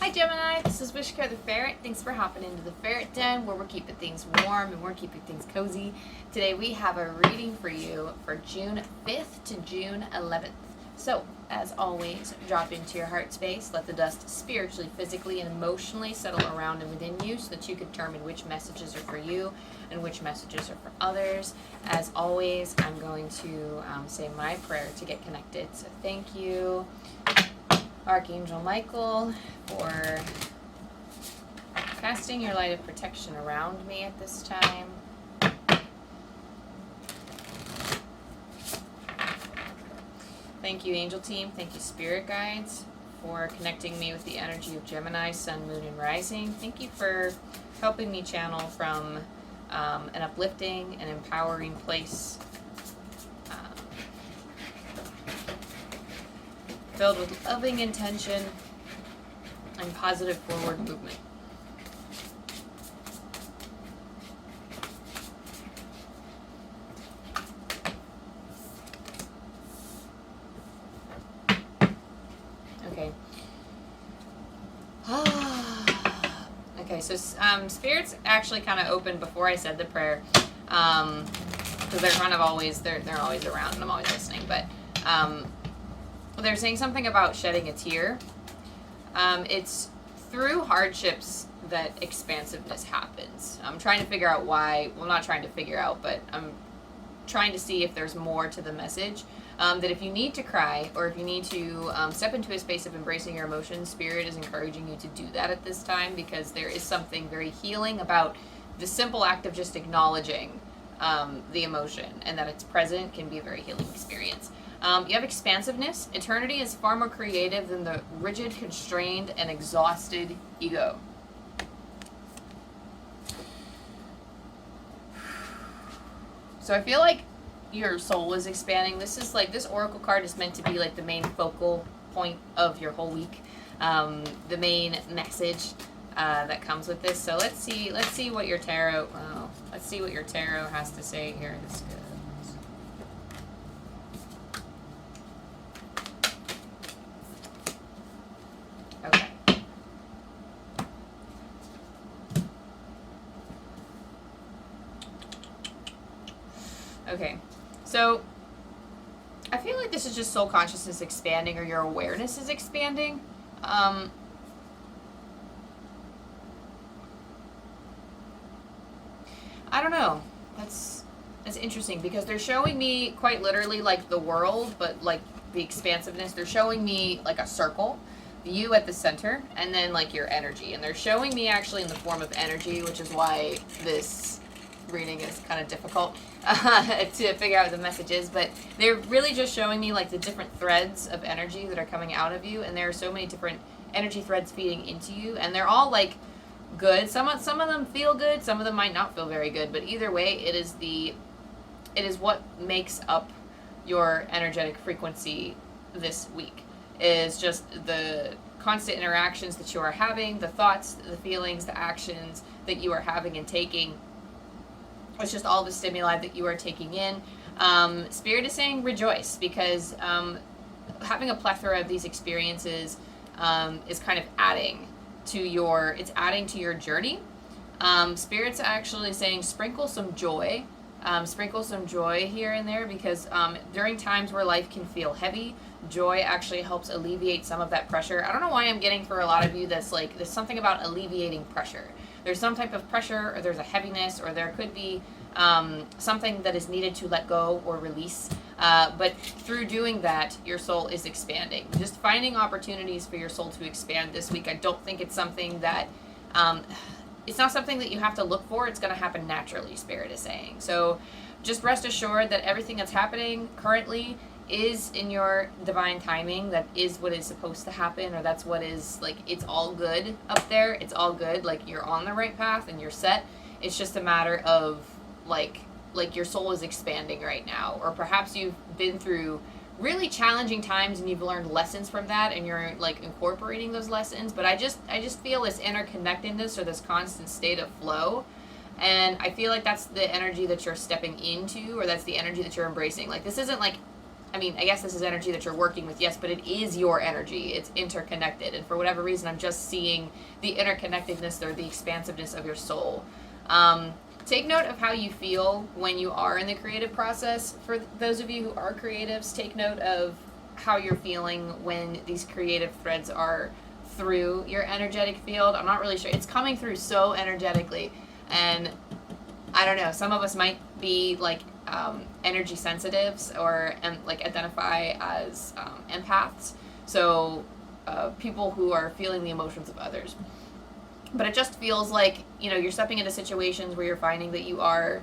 Hi Gemini, this is wishkotheferret. Thanks for hopping into the ferret den where we're keeping things warm and we're keeping things cozy. Today we have a reading for you for June 5th to June 11th. So, as always, drop into your heart space, let the dust spiritually, physically, and emotionally settle around and within you so that you can determine which messages are for you and which messages are for others. As always, I'm going to say my prayer to get connected. So thank you, Archangel Michael, for casting your light of protection around me at this time. Thank you, Angel Team. Thank you, Spirit Guides, for connecting me with the energy of Gemini, Sun, Moon, and Rising. Thank you for helping me channel from an uplifting and empowering place, filled with loving intention and positive forward movement. Okay. Okay, so spirits actually kind of opened before I said the prayer, because they're kind of always they're always around and I'm always listening. But they're saying something about shedding a tear. It's through hardships that expansiveness happens. I'm trying to figure out why. Well, not trying to figure out, but I'm trying to see if there's more to the message. That if you need to cry or if you need to step into a space of embracing your emotions, Spirit is encouraging you to do that at this time, because there is something very healing about the simple act of just acknowledging the emotion, and that it's present can be a very healing experience. You have expansiveness. Eternity is far more creative than the rigid, constrained, and exhausted ego. So I feel like your soul is expanding. This is like, this oracle card is meant to be like the main focal point of your whole week, the main message that comes with this. So let's see what your tarot has to say here. This goes. Okay. Okay. So, I feel like this is just soul consciousness expanding, or your awareness is expanding. I don't know. That's interesting, because they're showing me quite literally like the world, but like the expansiveness. They're showing me like a circle, you at the center, and then like your energy. And they're showing me actually in the form of energy, which is why this reading is kind of difficult to figure out what the message is, but they're really just showing me like the different threads of energy that are coming out of you, and there are so many different energy threads feeding into you, and they're all like good. Some of them feel good, some of them might not feel very good, but either way, it is what makes up your energetic frequency this week, is just the constant interactions that you are having, the thoughts, the feelings, the actions that you are having and taking. It's just all the stimuli that you are taking in. Spirit is saying rejoice, because having a plethora of these experiences is kind of adding to your journey. Spirit's actually saying sprinkle some joy here and there, because during times where life can feel heavy, joy actually helps alleviate some of that pressure. I don't know why I'm getting for a lot of you that's like, there's something about alleviating pressure. There's some type of pressure, or there's a heaviness, or there could be something that is needed to let go or release. But through doing that, your soul is expanding. Just finding opportunities for your soul to expand this week. I don't think it's something that, it's not something that you have to look for. It's going to happen naturally, Spirit is saying. So just rest assured that everything that's happening currently is in your divine timing. That is what is supposed to happen, or that's what is, like, it's all good up there. It's all good. Like, you're on the right path and you're set. It's just a matter of like your soul is expanding right now, or perhaps you've been through really challenging times and you've learned lessons from that, and you're like incorporating those lessons. But I just feel this interconnectedness, or this constant state of flow, And I feel like that's the energy that you're stepping into, or that's the energy that you're embracing. Like, this isn't like I mean, I guess this is energy that you're working with, yes, but it is your energy. It's interconnected. And for whatever reason, I'm just seeing the interconnectedness or the expansiveness of your soul. Take note of how you feel when you are in the creative process. For those of you who are creatives, take note of how you're feeling when these creative threads are through your energetic field. I'm not really sure. It's coming through so energetically. And I don't know, some of us might be like energy sensitives or like identify as empaths. So people who are feeling the emotions of others. But it just feels like, you know, you're stepping into situations where you're finding that you are,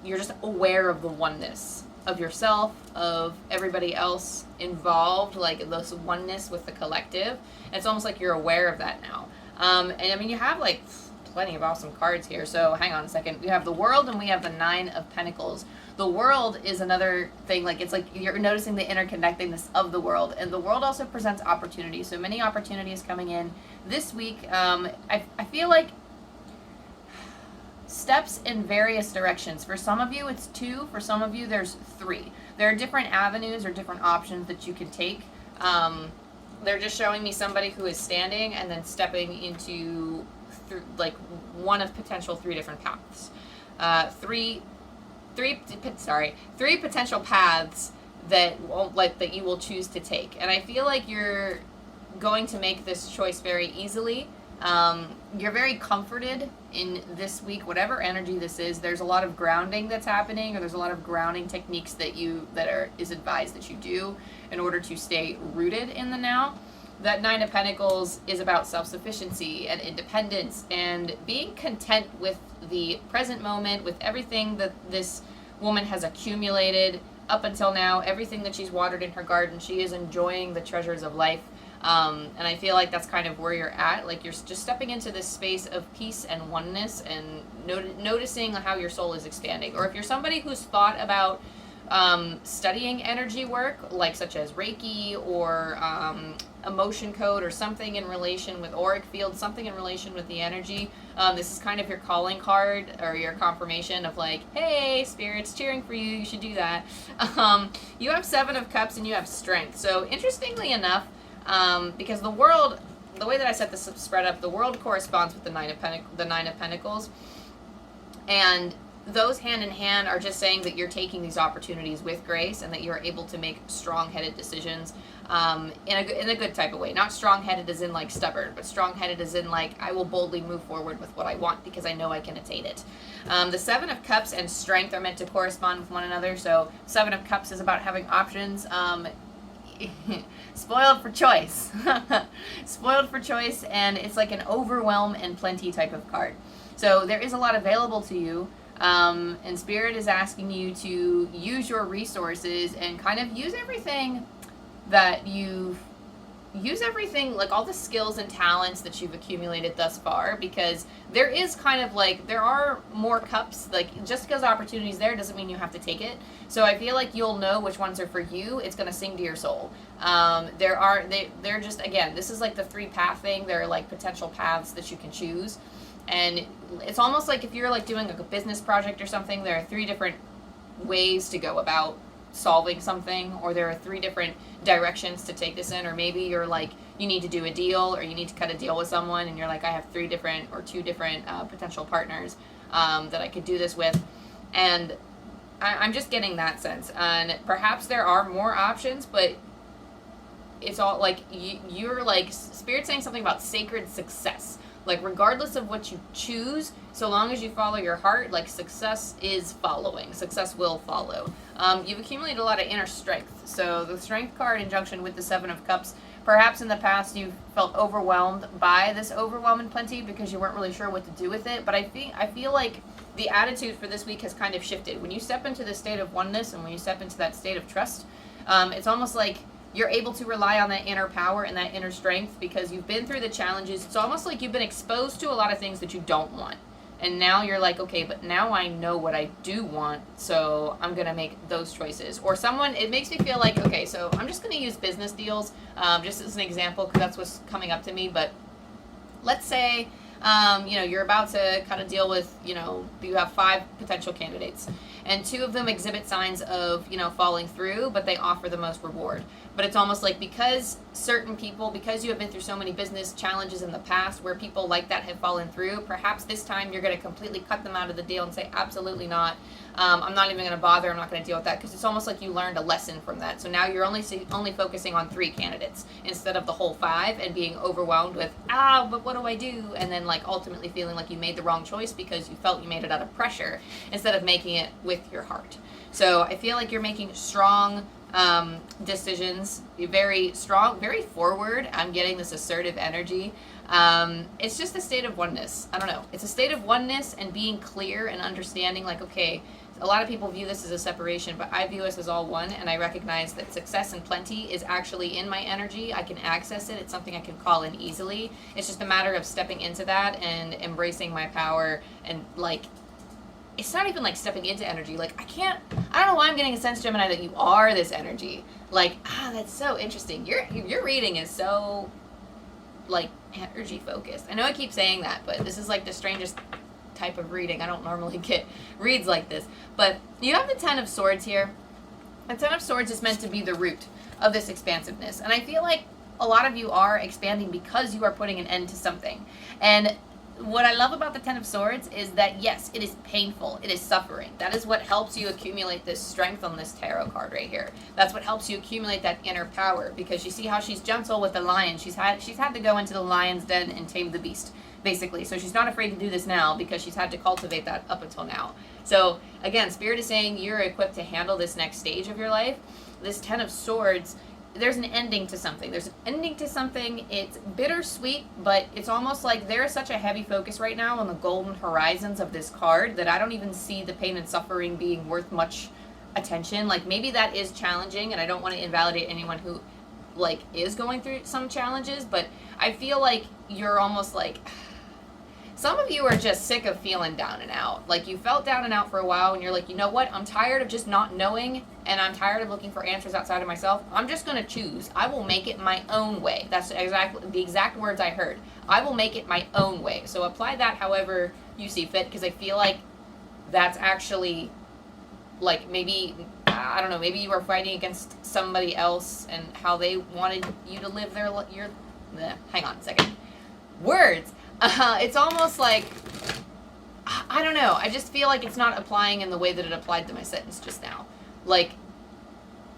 you're just aware of the oneness of yourself, of everybody else involved, like this oneness with the collective. And it's almost like you're aware of that now. And I mean, you have like plenty of awesome cards here. So hang on a second. We have the World and we have the Nine of Pentacles. The World is another thing, like it's like you're noticing the interconnectedness of the world, and the world also presents opportunities. So many opportunities coming in this week. I feel like steps in various directions. For some of you, it's 2. For some of you, there's 3. There are different avenues or different options that you can take. They're just showing me somebody who is standing and then stepping into like one of potential 3 different paths. Three potential paths that that you will choose to take. And I feel like you're going to make this choice very easily. You're very comforted in this week, whatever energy this is. There's a lot of grounding that's happening, or there's a lot of grounding techniques that is advised that you do in order to stay rooted in the now. That Nine of Pentacles is about self-sufficiency and independence and being content with the present moment, with everything that this woman has accumulated up until now, everything that she's watered in her garden. She is enjoying the treasures of life. And I feel like that's kind of where you're at. Like you're just stepping into this space of peace and oneness and noticing how your soul is expanding. Or if you're somebody who's thought about studying energy work, like such as Reiki or emotion code or something in relation with auric field, something in relation with the energy, this is kind of your calling card or your confirmation of like, hey, Spirit's cheering for you, you should do that. You have 7 of Cups and you have Strength. So interestingly enough, because the World, the way that I set this spread up, the World corresponds with the Nine of Pentacles, and those hand in hand are just saying that you're taking these opportunities with grace and that you're able to make strong-headed decisions in a good type of way. Not strong-headed as in like stubborn, but strong-headed as in like I will boldly move forward with what I want because I know I can attain it. The 7 of Cups and Strength are meant to correspond with one another. So 7 of Cups is about having options. Spoiled for choice. Spoiled for choice, and it's like an overwhelm and plenty type of card. So there is a lot available to you. And Spirit is asking you to use your resources and kind of use everything like all the skills and talents that you've accumulated thus far, because there is kind of like, there are more cups, like just because opportunity's there doesn't mean you have to take it. So I feel like you'll know which ones are for you. It's going to sing to your soul. They're just, again, this is like the 3 path thing. They're like potential paths that you can choose. And it's almost like if you're like doing like a business project or something, there are 3 different ways to go about solving something, or there are 3 different directions to take this in, or maybe you're like, you need to do a deal or you need to cut a deal with someone and you're like, I have 2 different potential partners that I could do this with. And I'm just getting that sense. And perhaps there are more options, but it's all like you're like, Spirit saying something about sacred success. Like regardless of what you choose, so long as you follow your heart, like success is following. Success will follow. You've accumulated a lot of inner strength. So the Strength card in junction with the 7 of Cups, perhaps in the past you've felt overwhelmed by this overwhelm and plenty because you weren't really sure what to do with it. But I feel like the attitude for this week has kind of shifted. When you step into the state of oneness and when you step into that state of trust, it's almost like you're able to rely on that inner power and that inner strength because you've been through the challenges. It's almost like you've been exposed to a lot of things that you don't want. And now you're like, okay, but now I know what I do want, so I'm going to make those choices. Or it makes me feel like, okay, so I'm just going to use business deals just as an example because that's what's coming up to me. But let's say, you're about to cut a deal with, you have 5 potential candidates. And 2 of them exhibit signs of, you know, falling through, but they offer the most reward. But it's almost like because certain people, because you have been through so many business challenges in the past where people like that have fallen through, perhaps this time you're going to completely cut them out of the deal and say, absolutely not. I'm not even going to bother. I'm not going to deal with that, because it's almost like you learned a lesson from that. So now you're only focusing on 3 candidates instead of the whole 5 and being overwhelmed with, but what do I do? And then like ultimately feeling like you made the wrong choice because you felt you made it out of pressure instead of making it with your heart. So I feel like you're making strong decisions. You're very strong, very forward. I'm getting this assertive energy. It's just a state of oneness. I don't know. It's a state of oneness and being clear and understanding, like, okay, a lot of people view this as a separation, but I view us as all one, and I recognize that success and plenty is actually in my energy. I can access it. It's something I can call in easily. It's just a matter of stepping into that and embracing my power, and like, it's not even like stepping into energy. Like, I don't know why I'm getting a sense, Gemini, that you are this energy. Like, that's so interesting. Your reading is so, like, energy focused. I know I keep saying that, but this is like the strangest type of reading. I don't normally get reads like this. But you have the 10 of Swords here. The 10 of Swords is meant to be the root of this expansiveness. And I feel like a lot of you are expanding because you are putting an end to something. And what I love about the 10 of Swords is that, yes, it is painful. It is suffering. That is what helps you accumulate this strength on this tarot card right here. That's what helps you accumulate that inner power, because you see how she's gentle with the lion. She's had to go into the lion's den and tame the beast, basically. So she's not afraid to do this now because she's had to cultivate that up until now. So again, Spirit is saying you're equipped to handle this next stage of your life. This 10 of Swords, there's an ending to something. There's an ending to something. It's bittersweet, but it's almost like there is such a heavy focus right now on the golden horizons of this card that I don't even see the pain and suffering being worth much attention. Like, maybe that is challenging, and I don't want to invalidate anyone who, like, is going through some challenges, but I feel like you're almost like, some of you are just sick of feeling down and out. Like, you felt down and out for a while, and you're like, you know what? I'm tired of just not knowing, and I'm tired of looking for answers outside of myself. I'm just going to choose. I will make it my own way. That's exactly the exact words I heard. I will make it my own way. So apply that however you see fit, because I feel like that's actually, like, maybe, I don't know, maybe you were fighting against somebody else and how they wanted you to live hang on a second. Words. It's almost like, I don't know, I just feel like it's not applying in the way that it applied to my sentence just now. Like,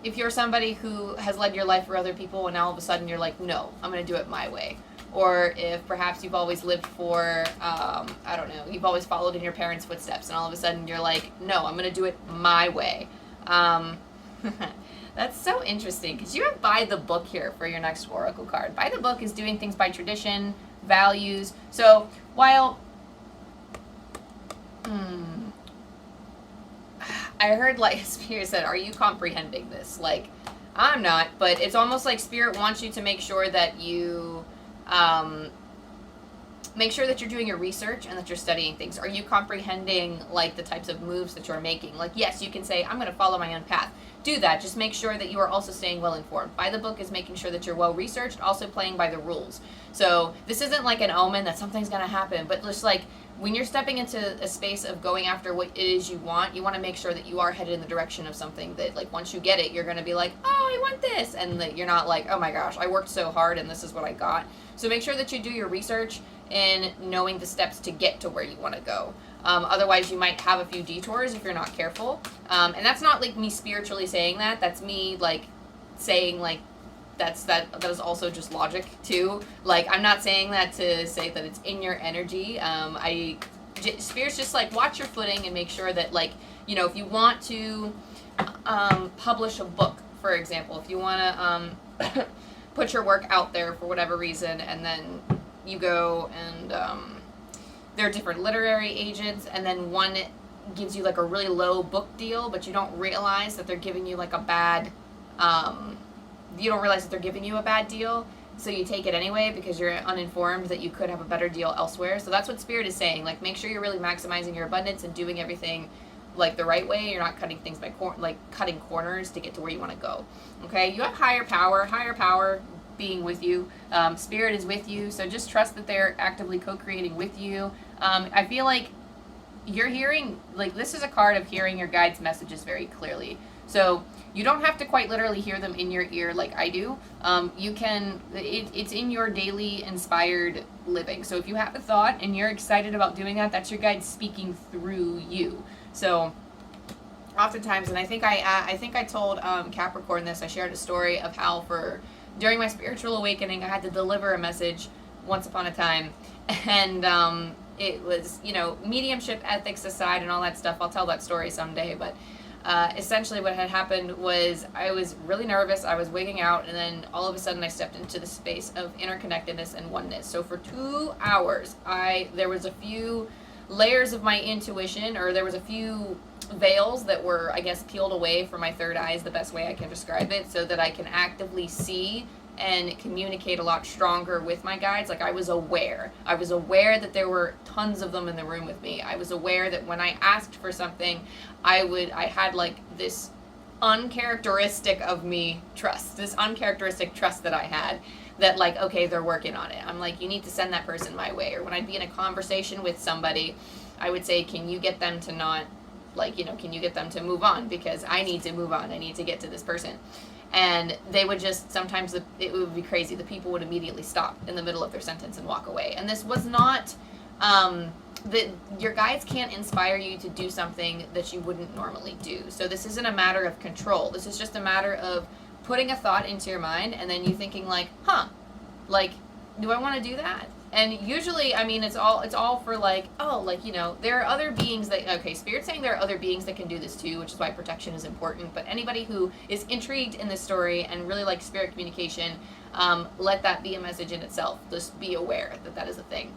if you're somebody who has led your life for other people and now all of a sudden you're like, no, I'm going to do it my way. Or if perhaps you've always lived for, I don't know, you've always followed in your parents' footsteps and all of a sudden you're like, no, I'm going to do it my way. That's so interesting, because you have By the Book here for your next oracle card. By the Book is doing things by tradition, values. So while I heard, like, Spirit said, are you comprehending this? Like, I'm not, but it's almost like Spirit wants you to make sure that you make sure that you're doing your research and that you're studying things. Are you comprehending, like, the types of moves that you're making? Like, yes, you can say, I'm going to follow my own path. Do that. Just make sure that you are also staying well informed. By the Book is making sure that you're well researched, also playing by the rules. So this isn't like an omen that something's going to happen, but just like when you're stepping into a space of going after what it is you want to make sure that you are headed in the direction of something that, like, once you get it, you're going to be like, oh, I want this. And that you're not like, oh my gosh, I worked so hard and this is what I got. So make sure that you do your research in knowing the steps to get to where you want to go. Otherwise, you might have a few detours if you're not careful. And that's not, like, me spiritually saying that. That's me, like, saying, like, that is also just logic, too. Like, I'm not saying that to say that it's in your energy. Spirit's just, like, watch your footing and make sure that, like, you know, if you want to publish a book, for example, if you want to put your work out there for whatever reason, and then you go and there are different literary agents, and then one gives you, like, a really low book deal, but you don't realize that they're giving you, like, a bad, you don't realize that they're giving you a bad deal, so you take it anyway because you're uninformed that you could have a better deal elsewhere. So that's what Spirit is saying. Like, make sure you're really maximizing your abundance and doing everything, like, the right way. You're not cutting things by cutting corners to get to where you want to go. Okay, you have higher power being with you. Spirit is with you, so just trust that they're actively co-creating with you. I feel like you're hearing, like, this is a card of hearing your guides' messages very clearly. So you don't have to quite literally hear them in your ear like I do. You can, it's in your daily inspired living. So if you have a thought and you're excited about doing that, that's your guide speaking through you. So oftentimes, and I think I told Capricorn this, I shared a story of how during my spiritual awakening, I had to deliver a message once upon a time. And it was, mediumship ethics aside and all that stuff. I'll tell that story someday, but essentially what had happened was I was really nervous, I was wigging out, and then all of a sudden I stepped into the space of interconnectedness and oneness. So for 2 hours, there was a few layers of my intuition, or there was a few veils that were, I guess, peeled away from my third eye is the best way I can describe it, so that I can actively see and communicate a lot stronger with my guides. Like, I was aware that there were tons of them in the room with me. I was aware that when I asked for something, I had like this uncharacteristic of me trust, this uncharacteristic trust that I had, that like, okay, they're working on it. I'm like, you need to send that person my way. Or when I'd be in a conversation with somebody, I would say, can you get them to not, like, can you get them to move on? Because I need to move on. I need to get to this person. And they would just, sometimes it would be crazy. The people would immediately stop in the middle of their sentence and walk away. And this was not, your guides can't inspire you to do something that you wouldn't normally do. So this isn't a matter of control. This is just a matter of putting a thought into your mind and then you thinking like, like, do I want to do that? And usually, I mean, it's all for like, there are other beings that, okay, Spirit's saying there are other beings that can do this too, which is why protection is important. But anybody who is intrigued in this story and really likes spirit communication, let that be a message in itself. Just be aware that that is a thing.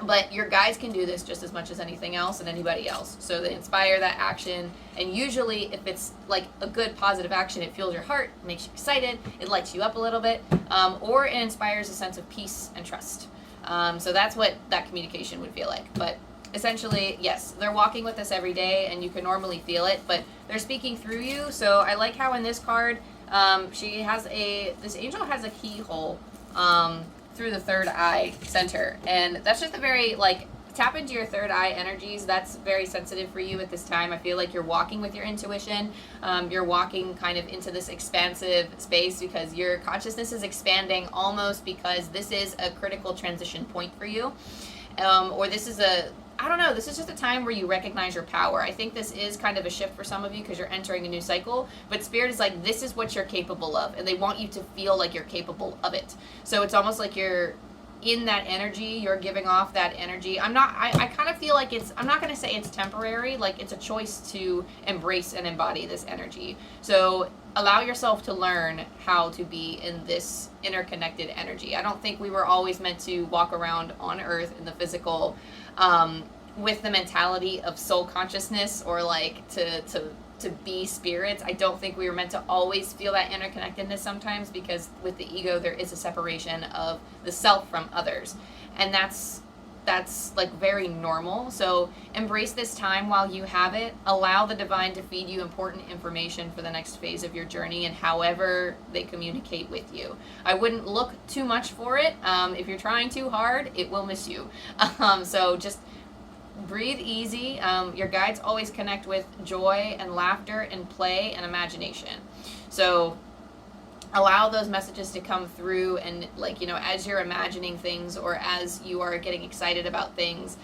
But your guides can do this just as much as anything else and anybody else. So they inspire that action. And usually if it's like a good positive action, it fuels your heart, makes you excited, it lights you up a little bit, or it inspires a sense of peace and trust. So that's what that communication would feel like. But essentially, yes, they're walking with us every day and you can normally feel it, but they're speaking through you. So I like how in this card, this angel has a keyhole, through the third eye center, and that's just a very, like, tap into your third eye energies. That's very sensitive for you at this time. I feel like you're walking with your intuition. You're walking kind of into this expansive space because your consciousness is expanding, almost because this is a critical transition point for you, or this is this is just a time where you recognize your power. I think this is kind of a shift for some of you because you're entering a new cycle, but Spirit is like, this is what you're capable of, and they want you to feel like you're capable of it. So it's almost like you're in that energy, you're giving off that energy. I kind of feel like I'm not going to say it's temporary, like it's a choice to embrace and embody this energy. So allow yourself to learn how to be in this interconnected energy. I don't think we were always meant to walk around on Earth in the physical, with the mentality of soul consciousness or like to be spirits. I don't think we were meant to always feel that interconnectedness sometimes, because with the ego there is a separation of the self from others, and that's like very normal. So embrace this time while you have it. Allow the divine to feed you important information for the next phase of your journey, and however they communicate with you. I wouldn't look too much for it. If you're trying too hard, it will miss you. So just breathe easy. Your guides always connect with joy and laughter and play and imagination. So allow those messages to come through, and as you're imagining things or as you are getting excited about things,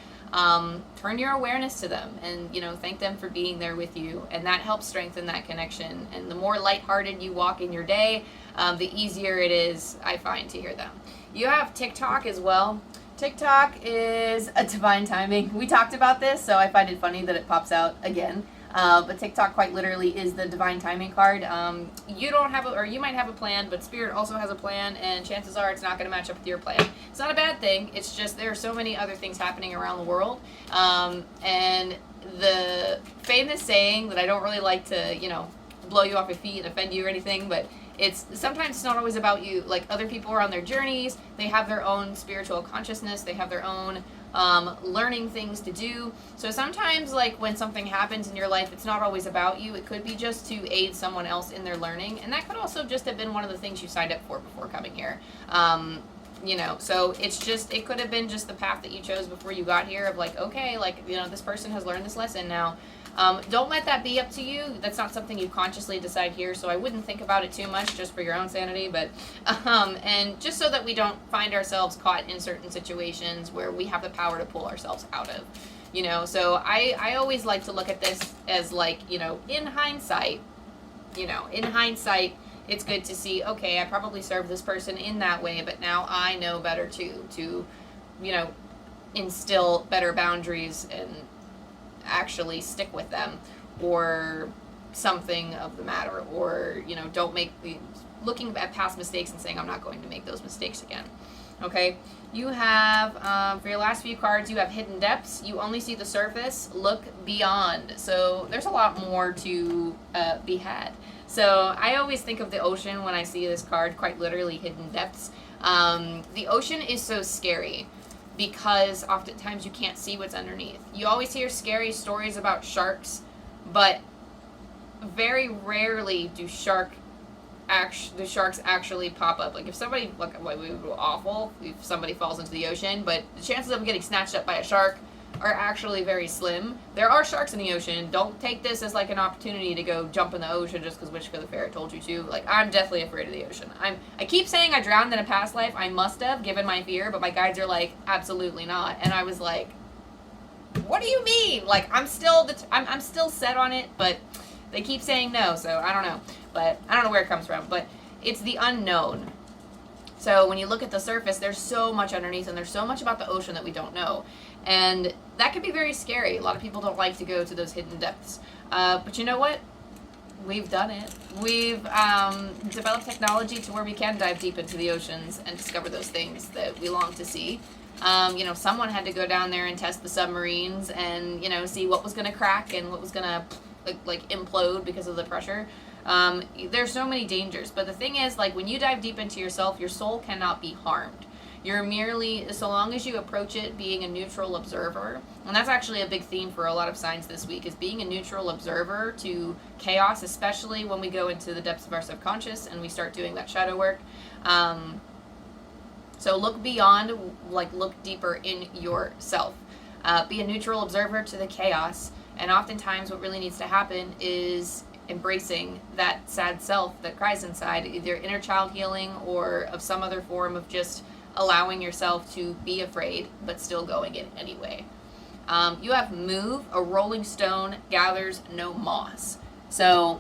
turn your awareness to them and thank them for being there with you, and that helps strengthen that connection. And the more lighthearted you walk in your day, the easier it is, I find, to hear them. You have TikTok as well. TikTok is a divine timing. We talked about this, so I find it funny that it pops out again. But TikTok quite literally is the divine timing card. You don't have or you might have a plan, but Spirit also has a plan, and chances are it's not going to match up with your plan. It's not a bad thing. It's just there are so many other things happening around the world. And the famous saying that I don't really like to, blow you off your feet and offend you or anything, but sometimes it's not always about you. Like, other people are on their journeys, they have their own spiritual consciousness, they have their own learning things to do. So sometimes, like, when something happens in your life, it's not always about you. It could be just to aid someone else in their learning, and that could also just have been one of the things you signed up for before coming here. You know, so it's just, it could have been just the path that you chose before you got here of like, okay, like, you know, this person has learned this lesson now. Don't let that be up to you. That's not something you consciously decide here, so I wouldn't think about it too much just for your own sanity, but, and just so that we don't find ourselves caught in certain situations where we have the power to pull ourselves out of, you know. So I always like to look at this as like, you know, in hindsight, it's good to see, okay, I probably served this person in that way, but now I know better too, to, you know, instill better boundaries and actually stick with them, or something of the matter, or, you know, don't make the, looking at past mistakes and saying, I'm not going to make those mistakes again. Okay, you have, for your last few cards, you have hidden depths. You only see the surface, look beyond. So there's a lot more to be had. So I always think of the ocean when I see this card, quite literally hidden depths. The ocean is so scary because oftentimes you can't see what's underneath. You always hear scary stories about sharks, but very rarely do the sharks actually pop up. Like if somebody, like, it would be awful if somebody falls into the ocean, but the chances of them getting snatched up by a shark are actually very slim. There are sharks in the ocean. Don't take this as like an opportunity to go jump in the ocean just because wishkotheferret told you to. Like, I'm deathly afraid of the ocean. I keep saying I drowned in a past life. I must have, given my fear, but my guides are like, absolutely not. And I was like, what do you mean? Like, I'm still set on it, but they keep saying no, so I don't know. But I don't know where it comes from, but it's the unknown. So when you look at the surface, there's so much underneath, and there's so much about the ocean that we don't know. And that can be very scary. A lot of people don't like to go to those hidden depths. But you know what? We've done it. We've developed technology to where we can dive deep into the oceans and discover those things that we long to see. You know, someone had to go down there and test the submarines and, you know, see what was going to crack and what was going to, like implode because of the pressure. There's so many dangers, but the thing is, like, when you dive deep into yourself, your soul cannot be harmed. You're merely, so long as you approach it being a neutral observer, and that's actually a big theme for a lot of signs this week, is being a neutral observer to chaos, especially when we go into the depths of our subconscious and we start doing that shadow work. So look beyond, like, look deeper in yourself. Be a neutral observer to the chaos, and oftentimes what really needs to happen is embracing that sad self that cries inside, either inner child healing or of some other form of just allowing yourself to be afraid but still going in anyway. You have move, a rolling stone gathers no moss. So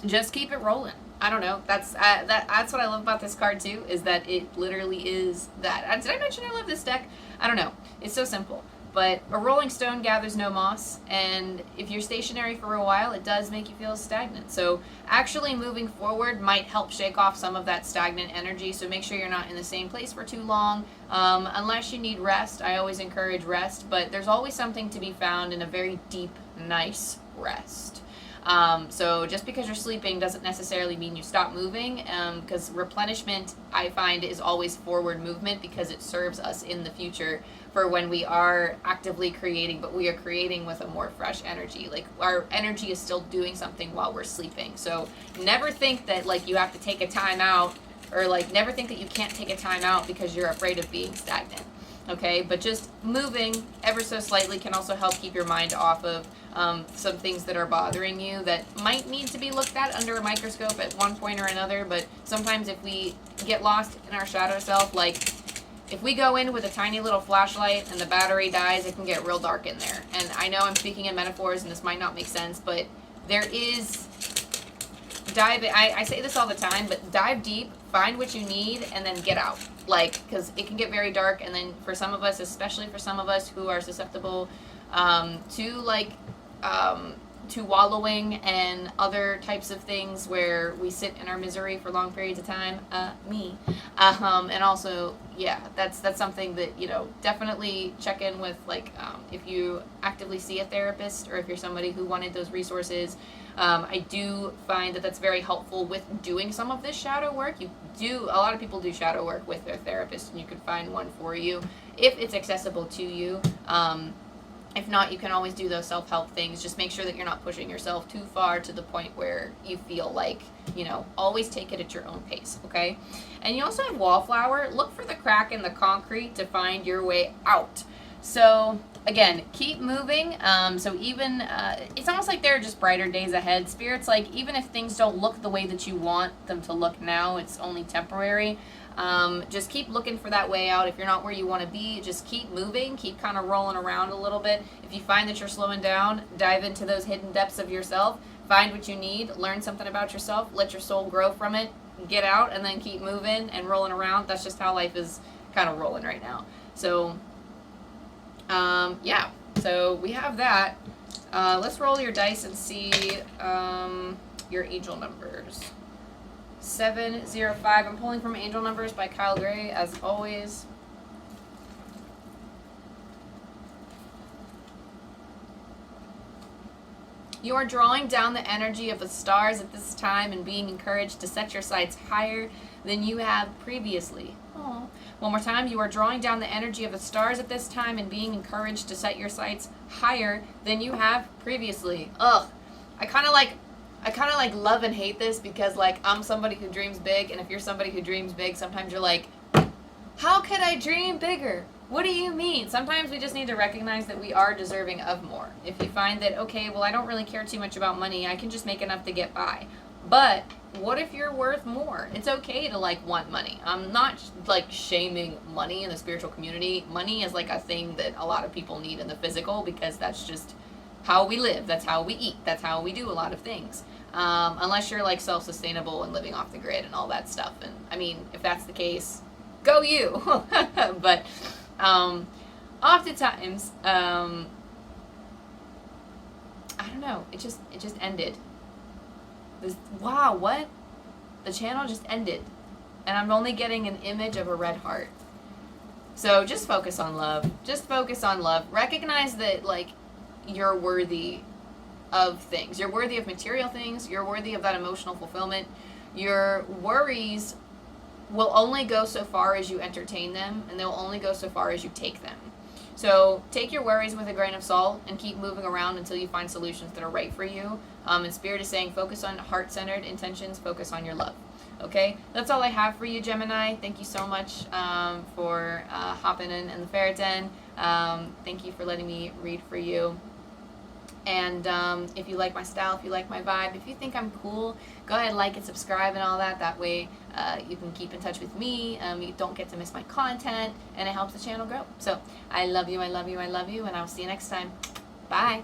just keep it rolling. I don't know. That's what I love about this card too, is that it literally is that. Did I mention I love this deck? I don't know. It's so simple. But a rolling stone gathers no moss, and if you're stationary for a while, it does make you feel stagnant. So actually moving forward might help shake off some of that stagnant energy, so make sure you're not in the same place for too long. Unless you need rest, I always encourage rest, but there's always something to be found in a very deep, nice rest. So just because you're sleeping doesn't necessarily mean you stop moving, because replenishment, I find, is always forward movement because it serves us in the future for when we are actively creating, but we are creating with a more fresh energy. Like, our energy is still doing something while we're sleeping. So never think that, like, you have to take a time out, or, like, never think that you can't take a time out because you're afraid of being stagnant. Okay, but just moving ever so slightly can also help keep your mind off of some things that are bothering you that might need to be looked at under a microscope at one point or another. But sometimes if we get lost in our shadow self, like if we go in with a tiny little flashlight and the battery dies, it can get real dark in there. And I know I'm speaking in metaphors and this might not make sense, but there is I say this all the time, but dive deep, find what you need, and then get out. Like, because it can get very dark, and then for some of us, especially for some of us who are susceptible to wallowing and other types of things where we sit in our misery for long periods of time, and also, yeah, that's something that, you know, definitely check in with, like, if you actively see a therapist, or if you're somebody who wanted those resources. I do find that that's very helpful with doing some of this shadow work. A lot of people do shadow work with their therapist, and you can find one for you if it's accessible to you. If not, you can always do those self-help things. Just make sure that you're not pushing yourself too far to the point where you feel like, you know, always take it at your own pace, okay? And you also have wallflower. Look for the crack in the concrete to find your way out. So, again, keep moving. So even, it's almost like there are just brighter days ahead. Spirit's like, even if things don't look the way that you want them to look now, it's only temporary. Just keep looking for that way out. If you're not where you want to be, just keep moving, keep kind of rolling around a little bit. If you find that you're slowing down, dive into those hidden depths of yourself, find what you need, learn something about yourself, let your soul grow from it, get out, and then keep moving and rolling around. That's just how life is kind of rolling right now. So, yeah, so we have that. Let's roll your dice and see your angel numbers. 705. I'm pulling from Angel Numbers by Kyle Gray, as always. You are drawing down the energy of the stars at this time and being encouraged to set your sights higher than you have previously. Aww. One more time. You are drawing down the energy of the stars at this time and being encouraged to set your sights higher than you have previously. Ugh. I kind of like love and hate this because, like, I'm somebody who dreams big, and if you're somebody who dreams big, sometimes you're like, how could I dream bigger? What do you mean? Sometimes we just need to recognize that we are deserving of more. If you find that, okay, well, I don't really care too much about money, I can just make enough to get by. But what if you're worth more? It's okay to, like, want money. I'm not, like, shaming money in the spiritual community. Money is, like, a thing that a lot of people need in the physical because that's just how we live. That's how we eat. That's how we do a lot of things. Unless you're, like, self-sustainable and living off the grid and all that stuff. And, I mean, if that's the case, go you! But, oftentimes, I don't know, it just ended. Wow, what? The channel just ended. And I'm only getting an image of a red heart. So, just focus on love. Just focus on love. Recognize that, like, you're worthy of things. You're worthy of material things. You're worthy of that emotional fulfillment. Your worries will only go so far as you entertain them, and they'll only go so far as you take them. So take your worries with a grain of salt and keep moving around until you find solutions that are right for you. And Spirit is saying focus on heart-centered intentions, focus on your love. Okay? That's all I have for you, Gemini. Thank you so much for hopping in the ferret den. Thank you for letting me read for you. And if you like my style, if you like my vibe, if you think I'm cool, go ahead, like and subscribe and all that. That way you can keep in touch with me. You don't get to miss my content, and it helps the channel grow. So I love you, I love you, I love you, and I'll see you next time. Bye.